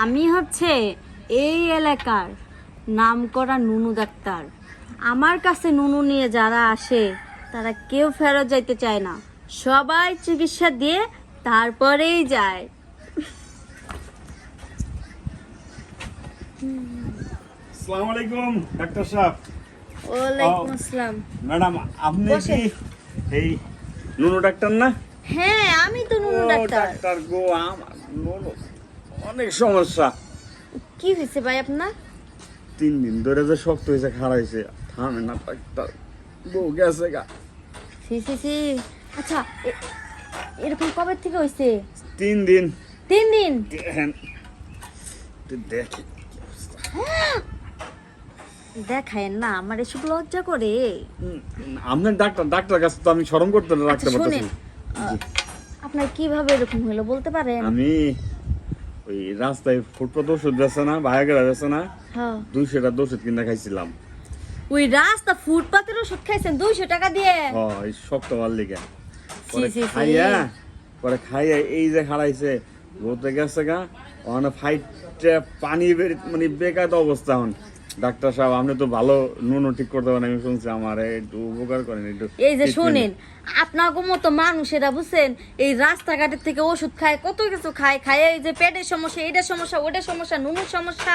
আমি হচ্ছে এই এলাকার নামকরা নুনু ডাক্তার। আমার কাছে নুনু নিয়ে যারা আসে তারা কেউ ফেরত যাইতে চায় না, সবাই চিকিৎসা দিয়ে তারপরেই যায়। আসসালামু আলাইকুম ডাক্তার সাহেব। ওয়ালাইকুম আসসালাম। ম্যাডাম আপনি বসেন। কি এই নুনু ডাক্তার না? হ্যাঁ আমি তো নুনু ও, ডাক্তার। ডাক্তার গো, আমার নুনু অনেক সমস্যা। কি হয়েছে ভাই আপনার? 3 দিন ধরে যে শক্ত হয়েছে, খারাইছে, থামে না ডাক্তার। বউ গেছে গা। সি সি সি। আচ্ছা এরকম কবে থেকে হয়েছে? 3 দিন। 3 দিন? দেখেন, দেখেন দেখায় না, আমার এসব লজ্জা করে। আপনার ডাক্তার কাছে তো আমি শরম করতে রাখতে আচ্ছা পারতেছি শুনেন, না। আপনার কিভাবে এরকম হলো বলতে পারেন? আমি ওই রাস্তায় ফুটপাত ওষুধ বেছে না, ভায়াগেরা বেছে না, হ্যাঁ 200 টাকা ওষুধ কিনা খাইছিলাম। ওই রাস্তা ফুটপাতের ওষুধ খাইছেন 200 টাকা দিয়ে? এই শক্ত মার লিগা সি পরে সি সি। খাইয়া এই যে খাড়াইছে বলতে গেছে গা, ওখানে ফাইটে পানি মানে বেকার অবস্থা। এখন ডাক্তার সাহেব আপনি তো ভালো নুনু ঠিক করতে পারেন, আমি শুনছি, আমার একটু উপকার করেন একটু। এই যে শুনেন, আপনাকে মতো মানুষেরা বুঝছেন এই রাস্তাঘাটের থেকে ওষুধ খায়, কত কিছু খায়, এই যে পেটের সমস্যা, এটার সমস্যা, ওটার সমস্যা, নুনুর সমস্যা,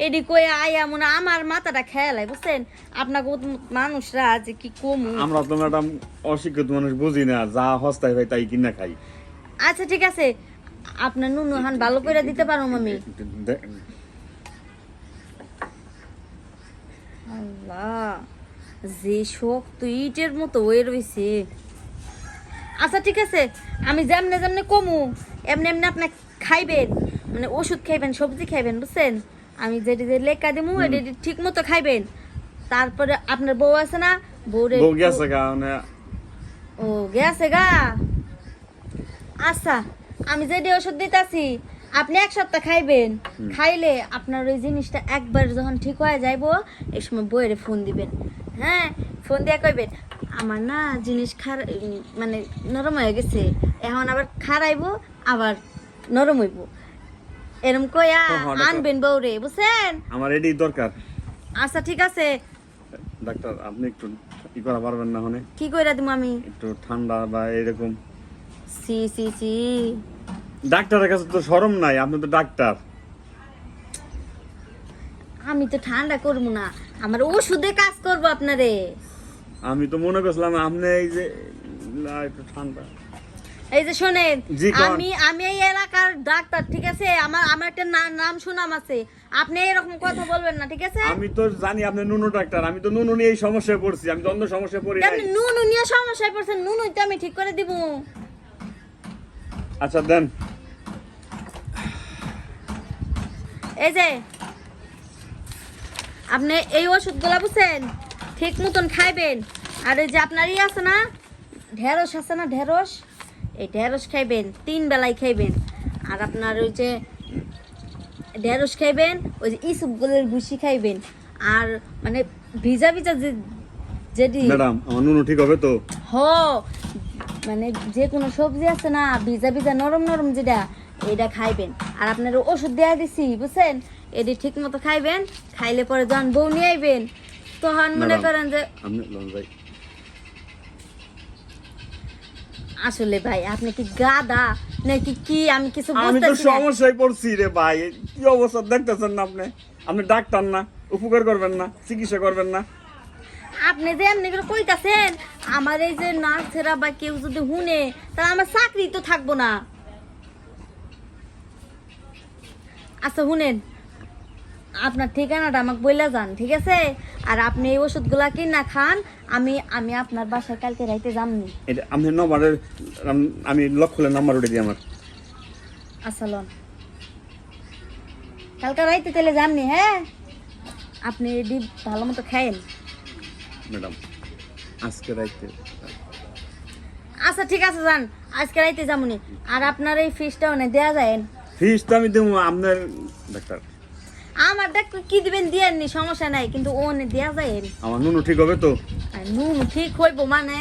এডি কয়ে আয়া মনে আমার মাথাটা খেয়ালায় বুঝছেন। আপনাকে মানুষরা যে কি কম। আমরা তো ম্যাডাম অশিক্ষিত মানুষ, বুঝি না, যা হস্তায় ভাই তাই কিনা খাই। আচ্ছা ঠিক আছে, আপনার নুনু হান ভালো করে দিতে পারো আমি। আল্লাহ, যে শক্ত ইটের মতো হয়ে রয়েছে। আচ্ছা ঠিক আছে, আমি যেমনে যেমনে কমু এমনি এমনি আপনি খাইবেন, মানে ওষুধ খাইবেন, সবজি খাইবেন বুঝছেন। আমি যেটি যে লেখা দিমু এটি ঠিক মতো খাইবেন। তারপরে আপনার বউ আছে না, বউরে বউ গেছে গা মানে। ও গেছে গা। আচ্ছা আমি যেটি ওষুধ দিতেছি আপনি 1 সপ্তাহ খাইবেন। খাইলে আপনার ওই জিনিসটা একবার যখন ঠিক হয়ে যাইবো, এই সময় বইয়ের ফোন দিবেন। হ্যাঁ, ফোন দিয়ে কইবেন আমার না জিনিস মানে নরম হয়ে গেছে, এখন আবার খারাইবো, আবার নরম হইব, এরম কইয়া আনবেন বউরে বুঝছেন। আমার এটাই দরকার। আচ্ছা ঠিক আছে ডাক্তার আপনি একটু ই করা পারবেন না? হনে কি কইরা দিমু আমি? একটু ঠান্ডা বা এরকম। সি সি সি। ডাক্তারের কাছে তো শরম নাই, আপনি তো ডাক্তার। আমি তো ঠান্ডা করবো না, আমার ওষুধে কাজ করবো আপনারে। আমি তো মনে করছিলাম আপনি এই যে না, একটু ঠান্ডা। এই যে শোনেন, জি, কোন? আমি এই এলাকার ডাক্তার ঠিক আছে, আমার একটা নাম সুনাম আছে, আপনি এরকম কথা বলবেন না ঠিক আছে। আমি তো জানি আপনি নুনু ডাক্তার, আমি তো নুনু নিয়ে এই সমস্যায় পড়ছি, আমি তো অন্য সমস্যায় পড়ি নাই। আপনি নুনু নিয়ে সমস্যায় পড়ছেন, নুনুই তো আমি ঠিক করে দিব। আচ্ছা দেন। এই যে আপনি এই ওষুধগুলা বুঝছেন ঠিক মতন খাইবেন। আর এই যে আপনার আছে না ঢেঁড়স, আছে না ঢেঁড়স, এই ঢেঁড়স খাইবেন, 3 বেলায় খাইবেন। আর আপনার ওই যে ঢেঁড়স খাইবেন, ওই যে ইসুপগুলোর ভুসি খাইবেন। আর মানে ভিজা ভিজা যেটি ম্যাডাম আমার নুনু ঠিক হবে তো? হ, মানে যে কোনো সবজি আছে না ভিজা ভিজা নরম নরম যেটা, এটা খাইবেন। আর আপনার ওষুধ দেওয়া দিছি বুঝছেন, এটি ঠিক মতো খাইবেন। খাইলে পরে যখন বউ নিয়ে আইবেন তখন মনে ম্যাডাম, করেন যে আপনি লন যাই। আসলে ভাই আপনি কি গাদা নাকি কি, আমি কিছু আমি তো বুঝতেছি না। সমস্যায় পড়ছি রে ভাই, কি অবস্থা দেখতেছেন না আপনি? আপনি ডাক্তার না, উপকার করবেন না, চিকিৎসা করবেন না? আপনি যে এমনি করে কইতাছেন, আমার এই যে নার্সেরা বা কেউ যদি শুনে তাহলে আমার চাকরি তো থাকবো না। আচ্ছা শুনেন, আপনার ঠিকানাটা আমাকে বইলা যান ঠিক আছে। আর আপনি এই ওষুধগুলা কিনা খান, আমি আপনার বাসায় কালকে রাইতে যামনি। এটা আপনি নম্বরের, আমি লক্ষ্যের নাম্বার উঠে দিই আমার। আচ্ছা লন, কালকে রাইতে তাহলে যামনি। হ্যাঁ, আপনি এডি ভালো মতো খায়েন। ম্যাডাম আজকে রাইতে। আচ্ছা ঠিক আছে যান, আজকে রাইতে যামনি। আর আপনার এই ফিসটাও না দেয়া যায়। ফিস তো আমি দেবো আপনার ডাক্তার। আমার ডাক্তার কি দিবেন দিয়েননি, সমস্যা নাই, কিন্তু ও দেয়া যায়। আমার নুনু ঠিক হবে তো? নুন ঠিক হইব মানে